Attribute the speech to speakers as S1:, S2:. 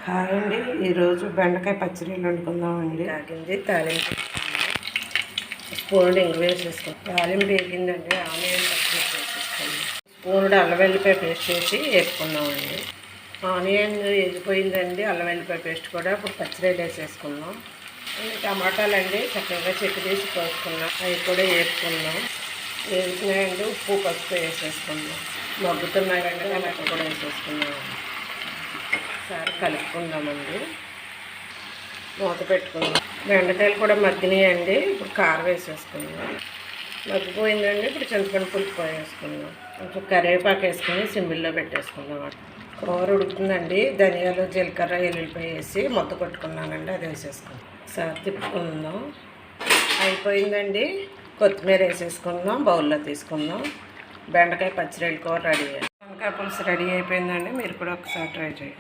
S1: Hi అండి, ఈరోజు బెండకాయ పచ్చడి వండుకుందామండి. కాగింది తాలింపు స్పూన్ ఇంగు వేసేసుకుంటాం. తాలింపు వేగిందండి, ఆనియన్ పచ్చడి వేసేసుకుందాం. స్పూన్ అల్లం వెల్లిపాయ పేస్ట్ వేసి వేసుకుందామండి. ఆనియన్ వేగిపోయిందండి, అల్లం వెల్లిపాయ పేస్ట్ కూడా ఇప్పుడు పచ్చడి వేసేసుకుందాం. టమాటాలు అండి చక్కగా చెట్టు తీసి పోసుకున్నాం, అవి కూడా వేసుకుందాం. వేసినాయండి, ఉప్పు పసుపు వేసేసుకుందాం. మగ్గుతున్నాయండి, టమాటా కూడా వేసేసుకుందాం. ఒకసారి కలుపుకుందామండి, మూత పెట్టుకుందాం. బెండకాయలు కూడా మగ్గినాయండి, ఇప్పుడు కారం వేసేసుకుందాం. మగ్గిపోయిందండి, ఇప్పుడు చింతపండు పులుపు వేసుకుందాం. కొంచెం కరివేపాకు వేసుకుని సిమ్మిల్లో పెట్టేసుకుందాం. కూర ఉడుకుతుందండి, ధనియాలు జీలకర్ర ఎల్లుల్లిపాయ వేసి ముద్ద కొట్టుకున్నానండి, అది వేసేసుకుందాం. ఒకసారి తిప్పుకుందాం. అయిపోయిందండి, కొత్తిమీర వేసేసుకుందాం. బౌల్లో తీసుకుందాం. బెండకాయ పచ్చడి కూర రెడీ అయ్యింది. బెండకాయ పులుసు రెడీ అయిపోయిందండి, మీరు కూడా ఒకసారి ట్రై చేయండి.